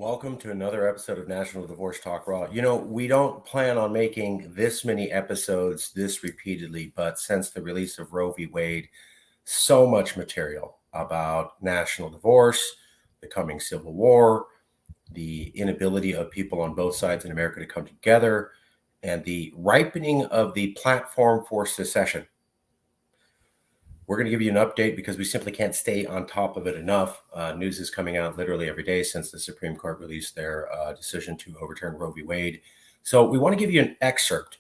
Welcome to another episode of National Divorce Talk Raw. We don't plan on making this many episodes this repeatedly, but since the release of Roe v. Wade, so much material about national divorce, the coming civil war, the inability of people on both sides in America to come together, and the ripening of the platform for secession. We're going to give you an update because we simply can't stay on top of it enough. News is coming out literally every day since the Supreme Court released their decision to overturn Roe v. Wade. So we want to give you an excerpt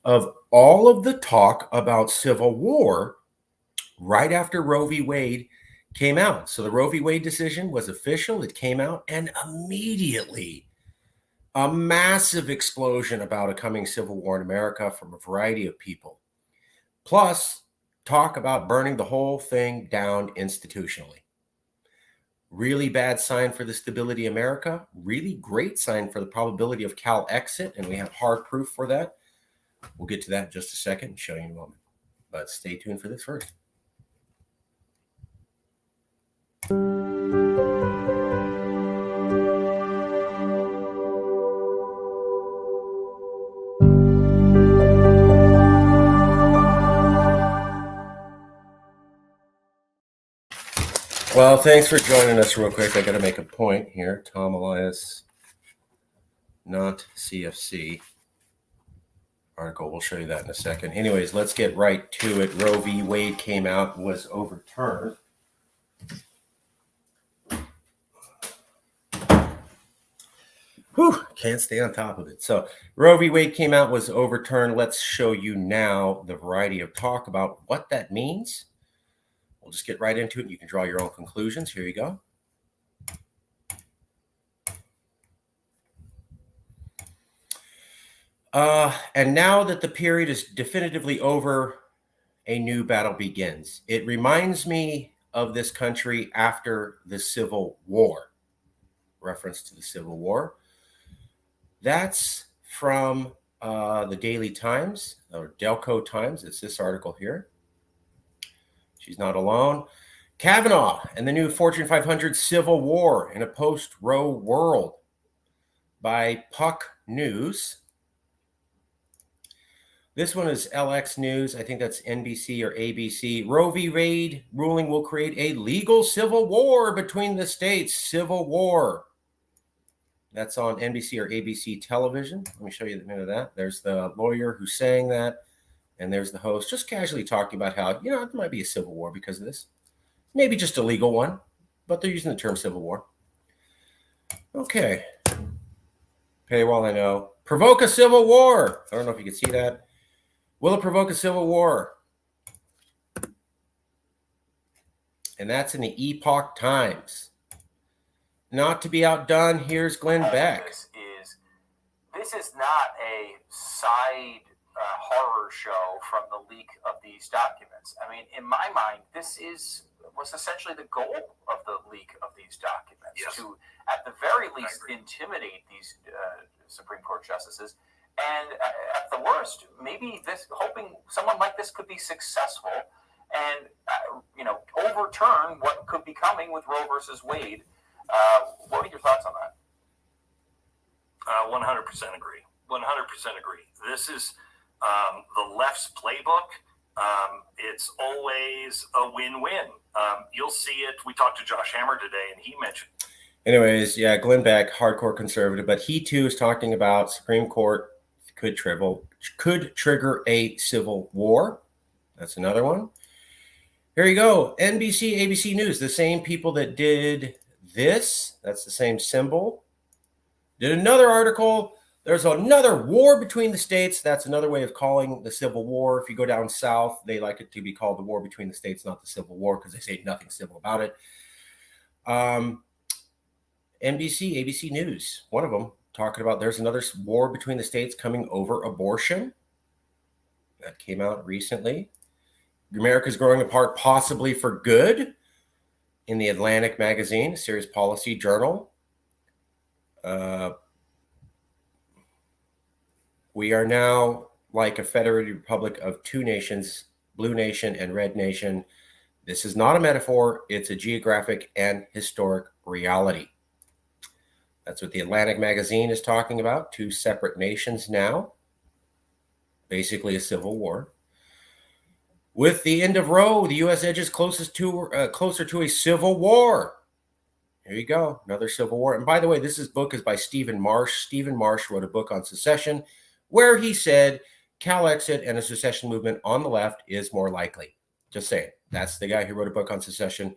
of all of the talk about civil war right after Roe v. Wade came out. So the Roe v. Wade decision was official. It came out, and immediately a massive explosion about a coming civil war in America from a variety of people. Plus, talk about burning the whole thing down institutionally. Really bad sign for the stability of America. Really great sign for the probability of Cal exit, and we have hard proof for that. We'll get to that in just a second and show you in a moment. But stay tuned for this first. Well, thanks for joining us real quick. I got to make a point here. Tom Elias, not CFC article. We'll show you that in a second. Anyways, let's get right to it. Roe v. Wade came out, was overturned. Whew, can't stay on top of it. So Roe v. Wade came out, was overturned. Let's show you now the variety of talk about what that means. We'll just get right into it. You can draw your own conclusions. Here you go. And now that the period is definitively over, a new battle begins. It reminds me of this country after the Civil War. Reference to the Civil War. That's from the Daily Times, or Delco Times. It's this article here. She's not alone. Kavanaugh and the new Fortune 500 Civil War in a post-Roe world by Puck News. This one is LX News. I think that's NBC or ABC. Roe v. Wade ruling will create a legal civil war between the states. Civil war. That's on NBC or ABC television. Let me show you the minute of that. There's the lawyer who's saying that. And there's the host just casually talking about how, it might be a civil war because of this. Maybe just a legal one, but they're using the term civil war. Okay. Paywall, I know. Provoke a civil war. I don't know if you can see that. Will it provoke a civil war? And that's in the Epoch Times. Not to be outdone, here's Glenn Beck. This is not a side horror show from the leak of these documents. I mean, in my mind, this was essentially the goal of the leak of these documents, yes, to, at the very least, intimidate these Supreme Court justices, and at the worst, maybe hoping someone like this could be successful and overturn what could be coming with Roe versus Wade. What are your thoughts on that? 100% agree. 100% agree. This is the left's playbook. It's always a win-win. You'll see it. We talked to Josh Hammer today, and he mentioned. Anyways, yeah, Glenn Beck, hardcore conservative, but he too is talking about Supreme Court could trigger a civil war. That's another one. Here you go. NBC, ABC News, the same people that did this. That's the same symbol. Did another article. There's another war between the states. That's another way of calling the Civil War. If you go down south, they like it to be called the war between the states, not the Civil War, because they say nothing civil about it. NBC, ABC News, one of them, talking about there's another war between the states coming over abortion. That came out recently. America's growing apart, possibly for good, in the Atlantic magazine, a serious policy journal. We are now like a federated republic of two nations, blue nation and red nation. This is not a metaphor. It's a geographic and historic reality. That's what the Atlantic magazine is talking about. 2 separate nations now. Basically a civil war. With the end of Roe, the U.S. edges closer to a civil war. Here you go, another civil war. And by the way, this book is by Stephen Marsh. Stephen Marsh wrote a book on secession where he said Calexit and a secession movement on the left is more likely. Just saying. That's the guy who wrote a book on secession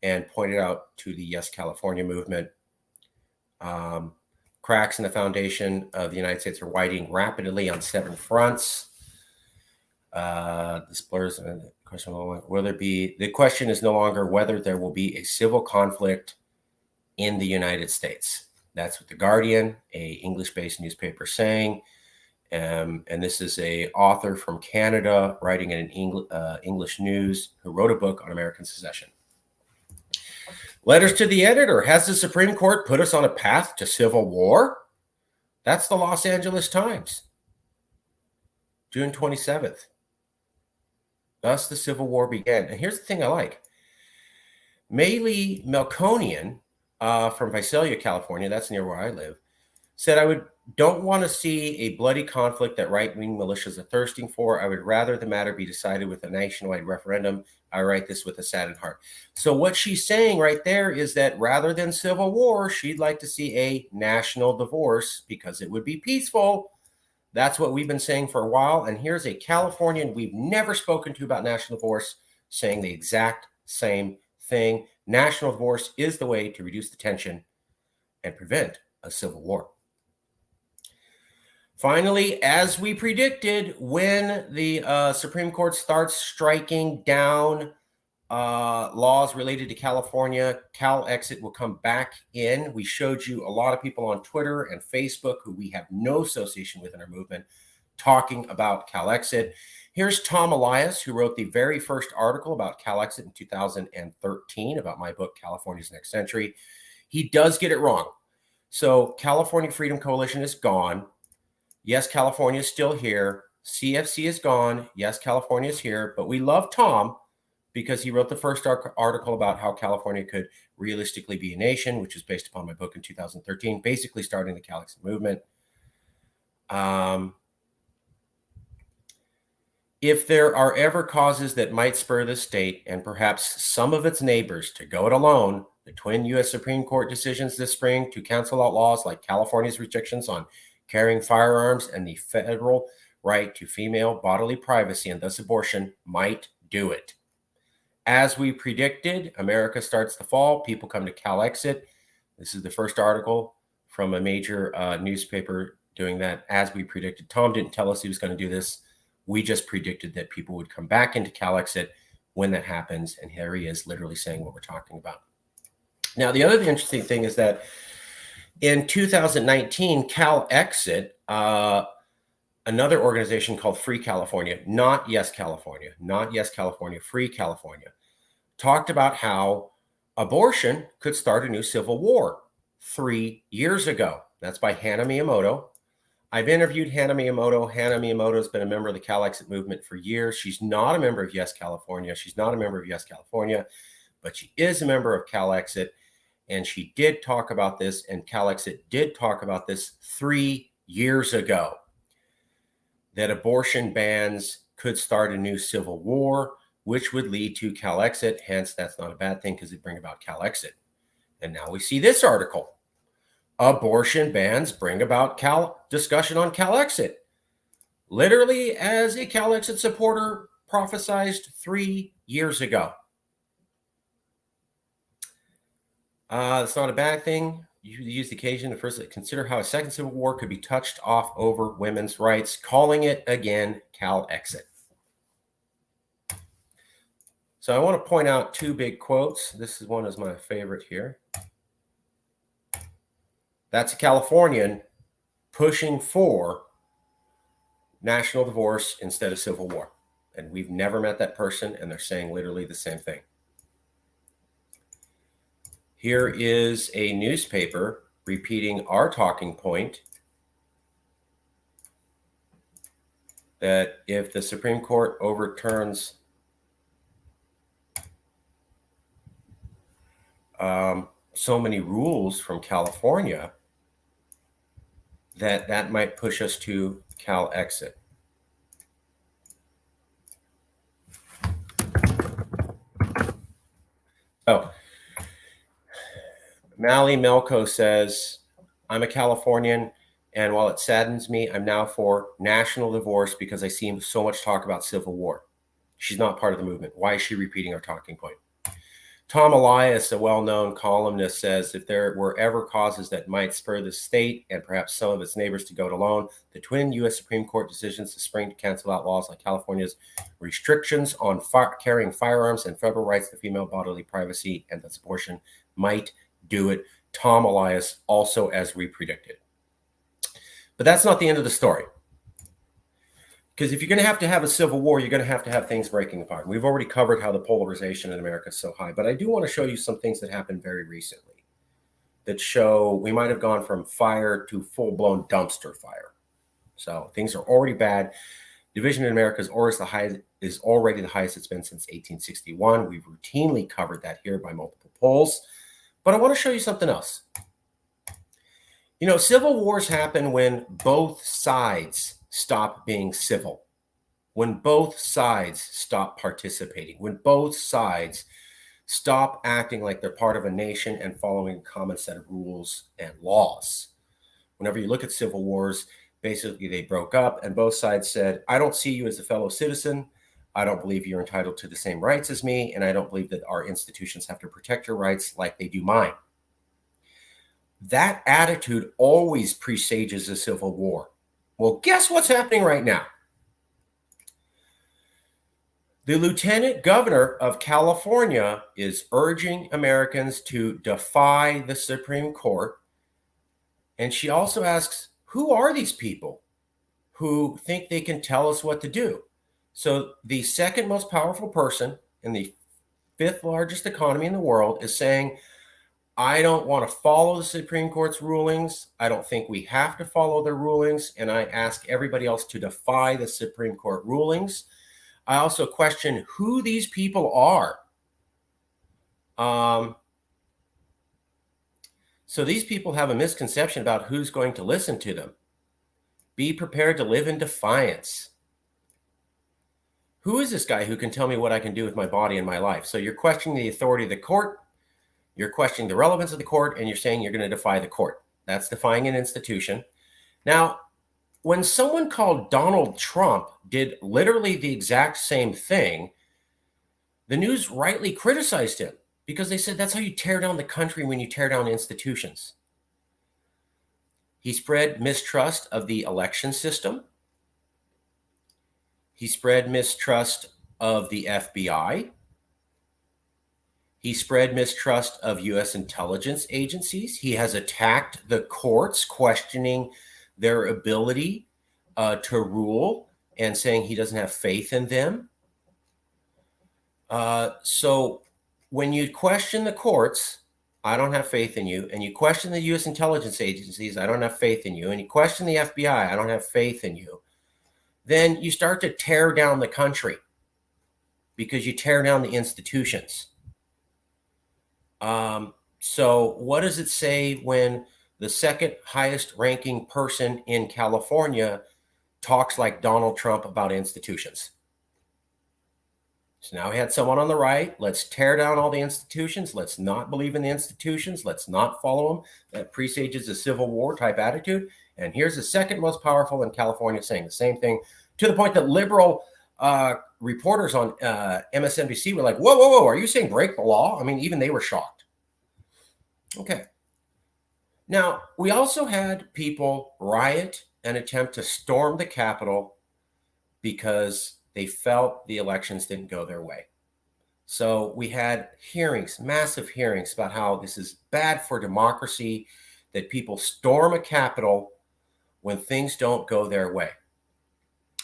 and pointed out to the Yes California movement. Cracks in the foundation of the United States are widening rapidly on 7 fronts. This blurs the question. The question is no longer whether there will be a civil conflict in the United States. That's what The Guardian, a English-based newspaper, saying. And this is a author from Canada writing in English news who wrote a book on American secession. Letters to the editor. Has the Supreme Court put us on a path to civil war? That's the Los Angeles Times, June 27th. Thus the Civil War began. And here's the thing I like. Maylee Melkonian from Visalia, California, that's near where I live, said, I don't want to see a bloody conflict that right-wing militias are thirsting for. I would rather the matter be decided with a nationwide referendum. I write this with a saddened heart. So what she's saying right there is that rather than civil war, she'd like to see a national divorce because it would be peaceful. That's what we've been saying for a while. And here's a Californian we've never spoken to about national divorce saying the exact same thing. National divorce is the way to reduce the tension and prevent a civil war. Finally, as we predicted, when the Supreme Court starts striking down laws related to California, Calexit will come back in. We showed you a lot of people on Twitter and Facebook who we have no association with in our movement talking about Calexit. Here's Tom Elias, who wrote the very first article about Calexit in 2013 about my book, California's Next Century. He does get it wrong. So California Freedom Coalition is gone. Yes, California is still here. CFC is gone. Yes, California is here. But we love Tom because he wrote the first article about how California could realistically be a nation, which is based upon my book in 2013, basically starting the Calexit movement. If there are ever causes that might spur the state and perhaps some of its neighbors to go it alone, the twin U.S. Supreme Court decisions this spring to cancel out laws like California's restrictions on carrying firearms and the federal right to female bodily privacy and thus abortion might do it. As we predicted, America starts to fall. People come to Calexit. This is the first article from a major newspaper doing that as we predicted. Tom didn't tell us he was going to do this. We just predicted that people would come back into Calexit when that happens. And here he is literally saying what we're talking about. Now, the other interesting thing is that in 2019, Calexit, another organization called Free California, not Yes California, Free California, talked about how abortion could start a new civil war 3 years ago. That's by Hannah Miyamoto. I've interviewed Hannah Miyamoto. Hannah Miyamoto has been a member of the Calexit movement for years. She's not a member of Yes California. But she is a member of Calexit. And she did talk about this, and Calexit did talk about this 3 years ago, that abortion bans could start a new civil war, which would lead to Calexit. Hence, that's not a bad thing because it bring about Calexit. And now we see this article. Abortion bans bring about discussion on Calexit. Literally, as a Calexit supporter prophesied 3 years ago. It's not a bad thing. You use the occasion to first consider how a second civil war could be touched off over women's rights, calling it again Calexit. So I want to point out 2 big quotes. This is one is my favorite here. That's a Californian pushing for national divorce instead of civil war. And we've never met that person, and they're saying literally the same thing. Here is a newspaper repeating our talking point that if the Supreme Court overturns so many rules from California, that might push us to Cal exit. Oh, Mally Melko says, I'm a Californian, and while it saddens me, I'm now for national divorce because I see so much talk about civil war. She's not part of the movement. Why is she repeating our talking point? Tom Elias, a well-known columnist, says if there were ever causes that might spur the state and perhaps some of its neighbors to go it alone, the twin U.S. Supreme Court decisions this spring to cancel out laws like California's restrictions on carrying firearms and federal rights to female bodily privacy and thus abortion might do it. Tom Elias also as we predicted. But that's not the end of the story. Because if you're going to have a civil war, you're going to have things breaking apart. We've already covered how the polarization in America is so high, but I do want to show you some things that happened very recently that show we might have gone from fire to full-blown dumpster fire. So things are already bad. Division in America is already the highest it's been since 1861. We've routinely covered that here by multiple polls. But I want to show you something else. You know, civil wars happen when both sides stop being civil, when both sides stop participating, when both sides stop acting like they're part of a nation and following a common set of rules and laws. Whenever you look at civil wars, basically they broke up and both sides said, I don't see you as a fellow citizen. I don't believe you're entitled to the same rights as me, and I don't believe that our institutions have to protect your rights like they do mine. That attitude always presages a civil war. Well, guess what's happening right now? The lieutenant governor of California is urging Americans to defy the Supreme Court. And she also asks, who are these people who think they can tell us what to do? So the second most powerful person in the fifth largest economy in the world is saying, I don't want to follow the Supreme Court's rulings. I don't think we have to follow their rulings. And I ask everybody else to defy the Supreme Court rulings. I also question who these people are. So these people have a misconception about who's going to listen to them. Be prepared to live in defiance. Who is this guy who can tell me what I can do with my body and my life? So you're questioning the authority of the court. You're questioning the relevance of the court, and you're saying you're going to defy the court. That's defying an institution. Now, when someone called Donald Trump did literally the exact same thing, the news rightly criticized him because they said that's how you tear down the country when you tear down institutions. He spread mistrust of the election system. He spread mistrust of the FBI. He spread mistrust of U.S. intelligence agencies. He has attacked the courts, questioning their ability to rule and saying he doesn't have faith in them. So when you question the courts, I don't have faith in you, and you question the U.S. intelligence agencies, I don't have faith in you, and you question the FBI, I don't have faith in you, then you start to tear down the country because you tear down the institutions. So what does it say when the second highest ranking person in California talks like Donald Trump about institutions? So now we had someone on the right. Let's tear down all the institutions. Let's not believe in the institutions. Let's not follow them. That presages a civil war type attitude. And here's the second most powerful in California saying the same thing, to the point that liberal reporters on MSNBC were like, whoa, whoa, whoa, are you saying break the law? I mean, even they were shocked. Okay. Now, we also had people riot and attempt to storm the Capitol because they felt the elections didn't go their way. So we had hearings, massive hearings about how this is bad for democracy, that people storm a Capitol when things don't go their way.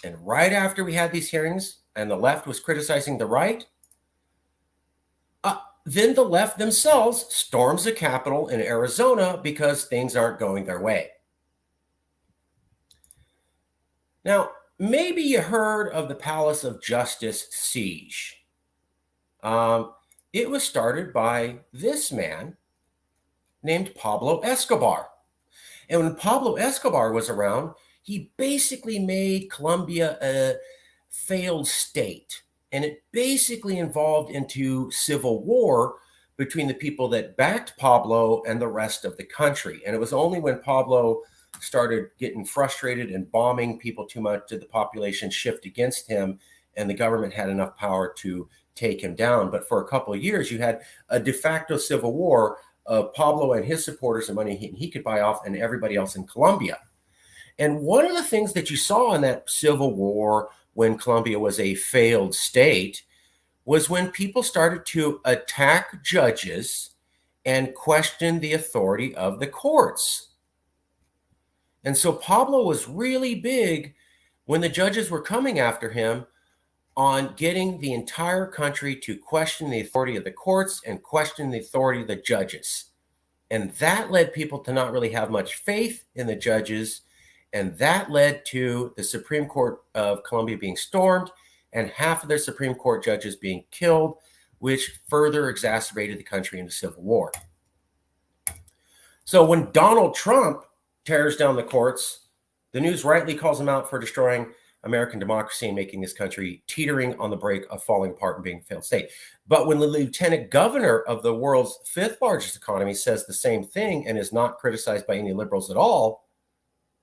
And right after we had these hearings and the left was criticizing the right, then the left themselves storms the Capitol in Arizona because things aren't going their way. Now, maybe you heard of the Palace of Justice siege. It was started by this man named Pablo Escobar. And when Pablo Escobar was around, he basically made Colombia a failed state. And it basically involved into civil war between the people that backed Pablo and the rest of the country. And it was only when Pablo started getting frustrated and bombing people too much did the population shift against him, and the government had enough power to take him down. But for a couple of years, you had a de facto civil war of Pablo and his supporters and money he could buy off, and everybody else in Colombia. And one of the things that you saw in that civil war when Colombia was a failed state was when people started to attack judges and question the authority of the courts. And so Pablo was really big when the judges were coming after him on getting the entire country to question the authority of the courts and question the authority of the judges. And that led people to not really have much faith in the judges. And that led to the Supreme Court of Colombia being stormed and half of their Supreme Court judges being killed, which further exacerbated the country into civil war. So when Donald Trump tears down the courts, the news rightly calls him out for destroying American democracy and making this country teetering on the brink of falling apart and being a failed state. But when the lieutenant governor of the world's fifth largest economy says the same thing and is not criticized by any liberals at all,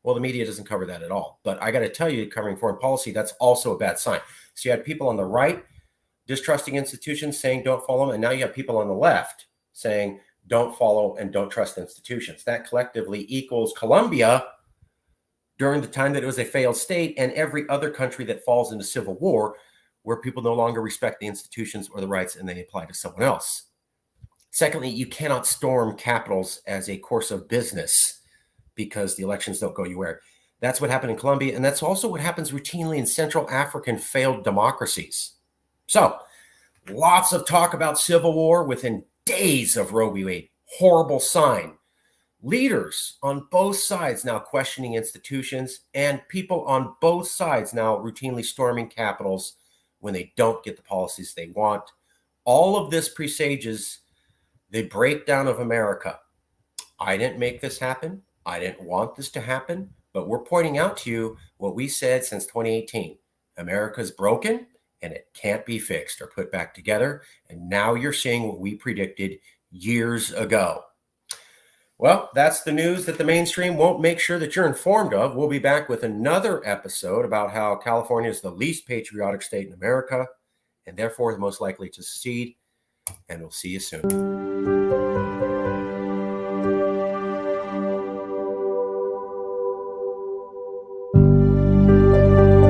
well, the media doesn't cover that at all. But I got to tell you, covering foreign policy, that's also a bad sign. So you had people on the right distrusting institutions, saying don't follow them. And now you have people on the left saying don't follow and don't trust institutions. That collectively equals Colombia during the time that it was a failed state, and every other country that falls into civil war where people no longer respect the institutions or the rights and they apply to someone else. Secondly, you cannot storm capitals as a course of business because the elections don't go your way. That's what happened in Colombia, and that's also what happens routinely in Central African failed democracies. So, lots of talk about civil war within days of Roe v. Wade. Horrible sign. Leaders on both sides now questioning institutions, and people on both sides now routinely storming capitals when they don't get the policies they want. All of this presages the breakdown of America. I didn't make this happen. I didn't want this to happen, but we're pointing out to you what we said since 2018. America's broken and it can't be fixed or put back together. And now you're seeing what we predicted years ago. Well, that's the news that the mainstream won't make sure that you're informed of. We'll be back with another episode about how California is the least patriotic state in America and therefore the most likely to secede. And we'll see you soon.